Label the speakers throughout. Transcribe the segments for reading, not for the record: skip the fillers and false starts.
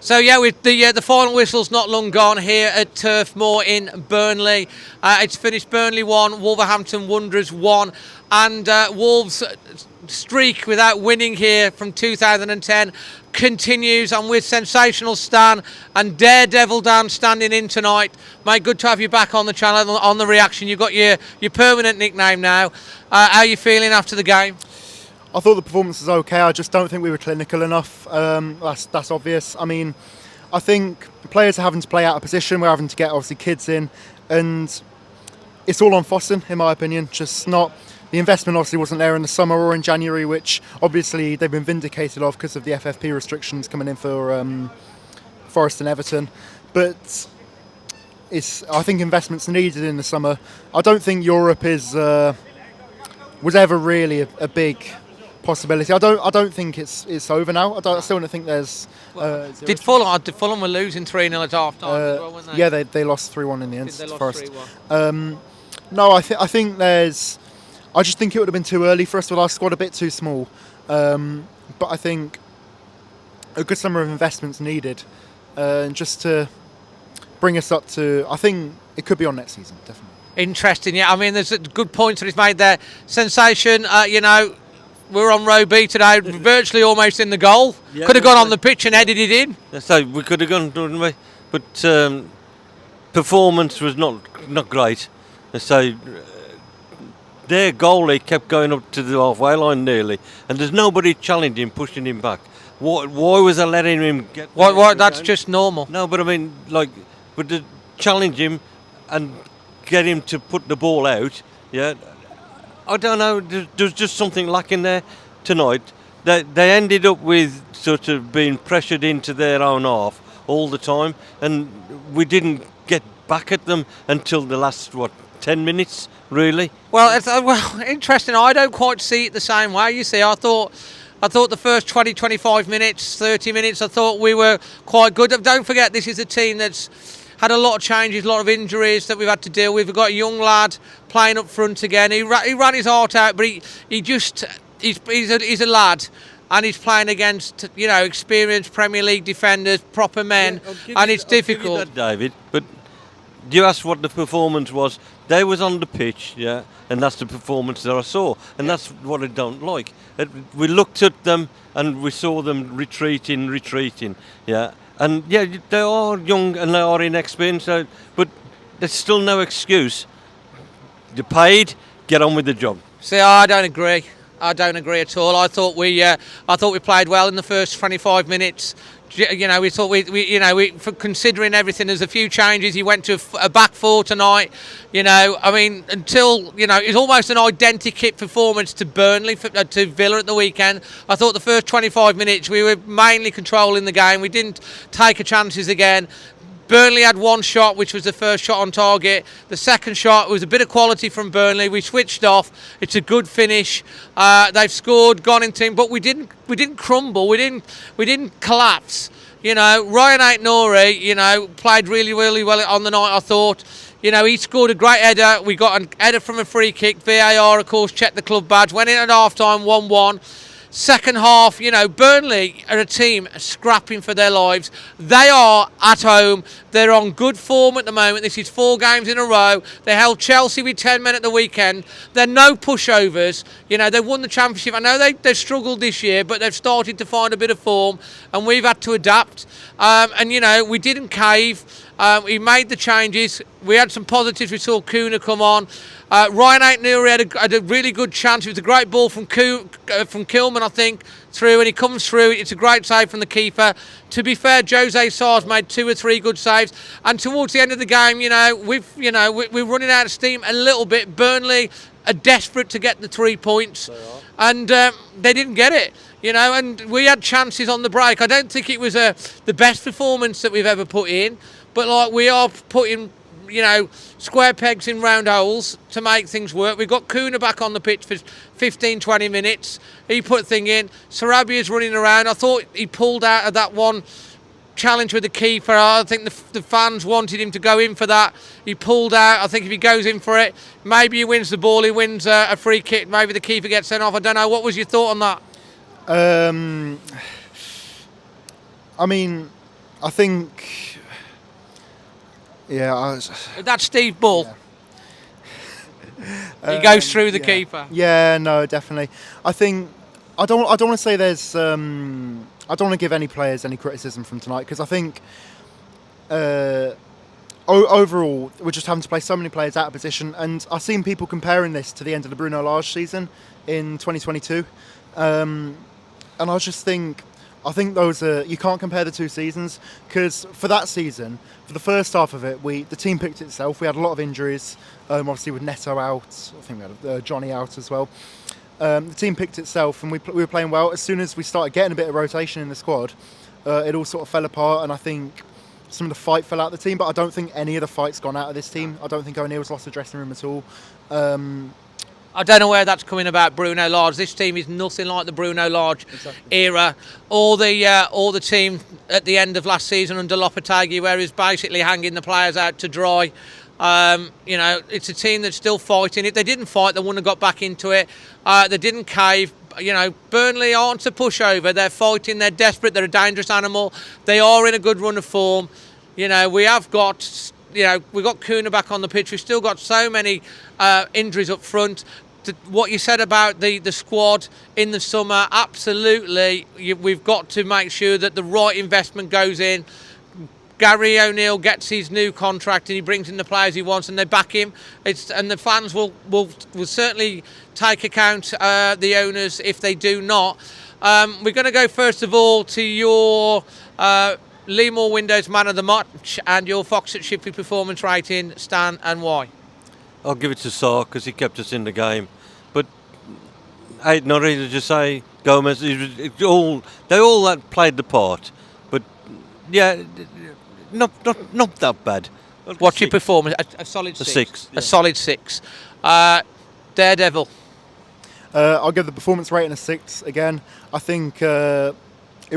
Speaker 1: So yeah, with the final whistle's not long gone here at Turf Morr in Burnley. It's finished Burnley 1, Wolverhampton Wanderers 1, and Wolves' streak without winning here from 2010 continues, and with sensational Stan and Daredevil Dan standing in tonight. Mate, good to have you back on the channel, on the reaction. You've got your permanent nickname now. How are you feeling after the game?
Speaker 2: I thought the performance was okay. I just don't think we were clinical enough. That's obvious. I mean, I think players are having to play out of position. We're having to get obviously kids in, and it's all on Fossen, in my opinion. Just not the investment. Obviously, wasn't there in the summer or in January, which obviously they've been vindicated of because of the FFP restrictions coming in for Forest and Everton. But I think investment's needed in the summer. I don't think Europe was ever really a big possibility. I don't think it's over now. I still don't think there's.
Speaker 1: Did Fulham were losing 3-0 at half time as well, weren't they?
Speaker 2: Yeah, they lost 3-1 in the end.
Speaker 1: They lost
Speaker 2: Forest.
Speaker 1: 3-1.
Speaker 2: No, I think there's. I just think it would have been too early for us with our squad, a bit too small. But I think a good summer of investments needed, just to bring us up to. I think it could be on next season, definitely.
Speaker 1: Interesting, yeah. I mean, there's a good point that he's made there. Sensation, we're on row B today, virtually almost in the goal.
Speaker 3: Yeah,
Speaker 1: could have gone on the pitch and headed it in.
Speaker 3: So we could have gone, couldn't we? But performance was not great. So their goalie kept going up to the halfway line nearly, and there's nobody challenging, pushing him back. Why was I letting him get?
Speaker 1: Why? That's just normal.
Speaker 3: No, but I mean, but to challenge him and get him to put the ball out, yeah. I don't know, there's just something lacking there tonight. They ended up with sort of being pressured into their own half all the time, and we didn't get back at them until the last, 10 minutes, really?
Speaker 1: Well, interesting. I don't quite see it the same way. You see, I thought the first 20, 25 minutes, 30 minutes, I thought we were quite good. Don't forget, this is a team that's had a lot of changes, a lot of injuries that we've had to deal with. We've got a young lad playing up front again. He ran his heart out, but he's a lad, and he's playing against experienced Premier League defenders, proper men, and it's difficult.
Speaker 3: I'll give you that, David, but you asked what the performance was. They was on the pitch, yeah, and that's the performance that I saw, and that's what I don't like. We looked at them and we saw them retreating, yeah. And yeah, they are young and they are inexperienced, but there's still no excuse. You're paid, get on with the job.
Speaker 1: See, I don't agree. I don't agree at all. I thought we played well in the first 25 minutes. We thought for considering everything, there's a few changes. He went to a back four tonight. Until it's almost an identikit performance to Burnley, to Villa at the weekend. I thought the first 25 minutes we were mainly controlling the game. We didn't take chances again. Burnley had one shot, which was the first shot on target. The second shot was a bit of quality from Burnley. We switched off. It's a good finish. They've scored, gone in team, but we didn't crumble. We didn't collapse. Ryan Ait-Nouri, played really, really well on the night, I thought. He scored a great header. We got an header from a free kick. VAR, of course, checked the club badge. Went in at half-time, 1-1. Second half, Burnley are a team scrapping for their lives. They are at home. They're on good form at the moment. This is 4 games in a row. They held Chelsea with 10 men at the weekend. They're no pushovers. They won the championship. I know they've struggled this year, but they've started to find a bit of form, and we've had to adapt. We didn't cave. We made the changes. We had some positives. We saw Kuna come on. Ryan Ait-Nouri had a really good chance. It was a great ball from Kilman, I think, through, and he comes through. It's a great save from the keeper. To be fair, Jose Sar's made 2 or 3 good saves. And towards the end of the game, we're running out of steam a little bit. Burnley are desperate to get the 3 points, and they didn't get it. And we had chances on the break. I don't think it was the best performance that we've ever put in, but we are putting square pegs in round holes to make things work. We've got Kuna back on the pitch for 15-20 minutes. He put a thing in. Sarabia's running around. I thought he pulled out of that one challenge with the keeper. I think the fans wanted him to go in for that. He pulled out. I think if he goes in for it, maybe he wins the ball. He wins a free kick. Maybe the keeper gets sent off. I don't know. What was your thought on that?
Speaker 2: I mean, I think, yeah,
Speaker 1: That's Steve Bull.
Speaker 2: Yeah.
Speaker 1: He goes through the
Speaker 2: yeah.
Speaker 1: keeper.
Speaker 2: Yeah, no, definitely. I think I don't want to say there's. I don't want to give any players any criticism from tonight because I think overall we're just having to play so many players out of position, and I've seen people comparing this to the end of the Bruno Lage season in 2022, and I just think. I think those are, you can't compare the two seasons because for that season, for the first half of it, the team picked itself. We had a lot of injuries, obviously with Neto out. I think we had Johnny out as well. The team picked itself, and we were playing well. As soon as we started getting a bit of rotation in the squad, it all sort of fell apart, and I think some of the fight fell out of the team. But I don't think any of the fight's gone out of this team. I don't think O'Neill's lost the dressing room at all.
Speaker 1: I don't know where that's coming about Bruno Lage. This team is nothing like the Bruno Lage era. All the team at the end of last season under Lopetegui, where he's basically hanging the players out to dry. It's a team that's still fighting. If they didn't fight, they wouldn't have got back into it. They didn't cave. Burnley aren't a pushover. They're fighting. They're desperate. They're a dangerous animal. They are in a good run of form. We have got. We've got Kuna back on the pitch. We've still got so many injuries up front. What you said about the squad in the summer, absolutely. We've got to make sure that the right investment goes in. Gary O'Neill gets his new contract and he brings in the players he wants and they back him. And the fans will certainly take account, the owners, if they do not. We're going to go first of all to your LEAMORE Windows Man of the Match and your Fox at Shipley performance rating, Stan, and why?
Speaker 3: I'll give it to Sarr because he kept us in the game. But not really to say Gomez. They all played the part. But yeah, not that bad.
Speaker 1: What's your performance? A solid six.
Speaker 3: A 6.
Speaker 1: A solid 6. Daredevil.
Speaker 2: I'll give the performance rating a 6 again. I think it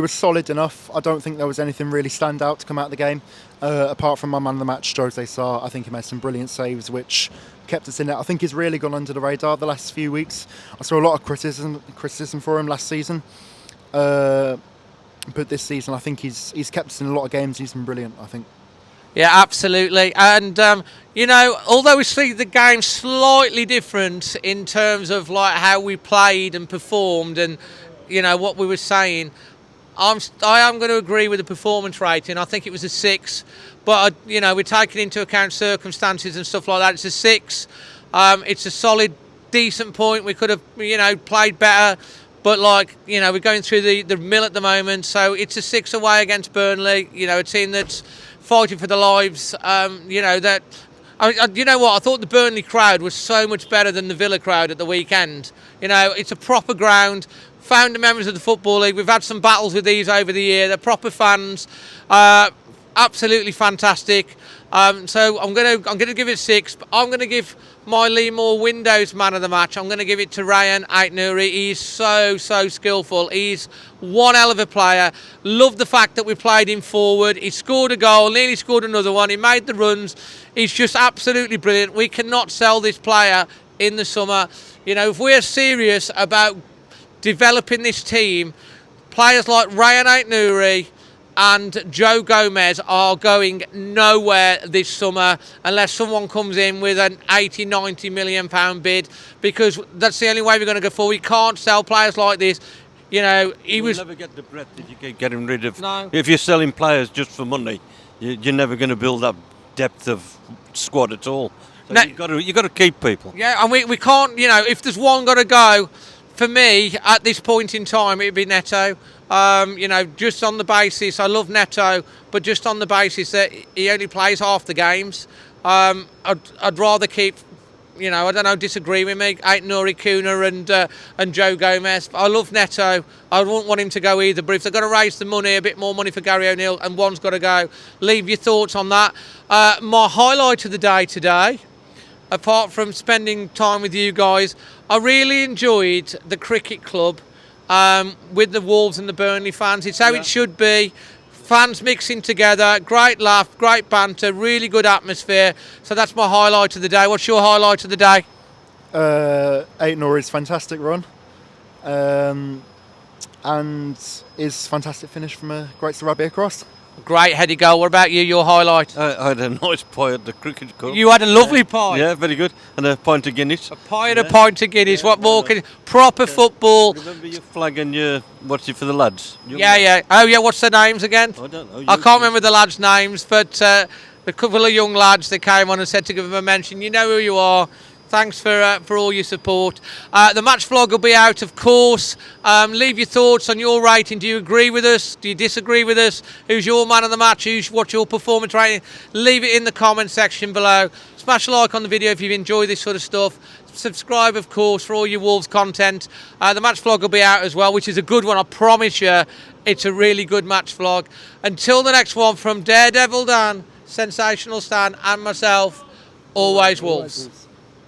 Speaker 2: was solid enough. I don't think there was anything really stand out to come out of the game. Apart from my man of the match, Jose Sarr. I think he made some brilliant saves which kept us in it. I think he's really gone under the radar the last few weeks. I saw a lot of criticism for him last season. But this season I think he's kept us in a lot of games. He's been brilliant, I think.
Speaker 1: Yeah, absolutely. And, although we see the game slightly different in terms of like how we played and performed and, what we were saying, I am going to agree with the performance rating. I think it was a 6. But, we're taking into account circumstances and stuff like that. It's a 6. It's a solid, decent point. We could have, played better. But, we're going through the mill at the moment. So it's a 6 away against Burnley. A team that's fighting for their lives. I thought the Burnley crowd was so much better than the Villa crowd at the weekend. It's a proper ground. Founder members of the Football League. We've had some battles with these over the year. They're proper fans. Absolutely fantastic. So I'm gonna give it 6. But I'm gonna give my LEAMORE Windows Man of the Match. I'm gonna give it to Rayan Aït-Nouri. He's so skillful. He's one hell of a player. Love the fact that we played him forward. He scored a goal, nearly scored another one. He made the runs. He's just absolutely brilliant. We cannot sell this player in the summer. If we're serious about developing this team, players like Rayan Aït-Nouri and Joe Gomez are going nowhere this summer unless someone comes in with an 80-90 million pound bid, because that's the only way we're going to go forward. We can't sell players like this. You'll never
Speaker 3: get the breadth that you can get rid of.
Speaker 1: No.
Speaker 3: If you're selling players just for money, you're never going to build that depth of squad at all. So
Speaker 1: No.
Speaker 3: you've got to keep people.
Speaker 1: Yeah, and we can't. If there's one got to go, for me at this point in time, it'd be Neto. Just on the basis, I love Neto, but just on the basis that he only plays half the games, I'd rather keep, disagree with me, Aït-Nouri, Kuna and Joe Gomez. I love Neto. I wouldn't want him to go either, but if they're going to raise the money, a bit more money for Gary O'Neill, and one's got to go, leave your thoughts on that. My highlight of the day today, apart from spending time with you guys, I really enjoyed the cricket club with the Wolves and the Burnley fans. It's how it should be. Fans mixing together, great laugh, great banter, really good atmosphere. So that's my highlight of the day. What's your highlight of the day?
Speaker 2: Aït-Nouri's fantastic run and his fantastic finish from a great Sarabia cross.
Speaker 1: Great heady goal. What about you? Your highlight?
Speaker 3: I had a nice pie at the cricket club.
Speaker 1: You had a lovely pie.
Speaker 3: Yeah, very good. And a pint of Guinness.
Speaker 1: A pie and a pint of Guinness. What more can proper football?
Speaker 3: Remember your flag and your what's it for the lads?
Speaker 1: Yeah. Oh yeah. What's their names again?
Speaker 3: I don't know.
Speaker 1: I can't remember the lads' names, but a couple of young lads that came on and said to give them a mention. You know who you are. Thanks for all your support. The match vlog will be out, of course. Leave your thoughts on your rating. Do you agree with us? Do you disagree with us? Who's your man of the match? What's your performance rating? Leave it in the comment section below. Smash a like on the video if you've enjoyed this sort of stuff. Subscribe, of course, for all your Wolves content. The match vlog will be out as well, which is a good one. I promise you, it's a really good match vlog. Until the next one, from Daredevil Dan, Sensational Stan, and myself, always Wolves.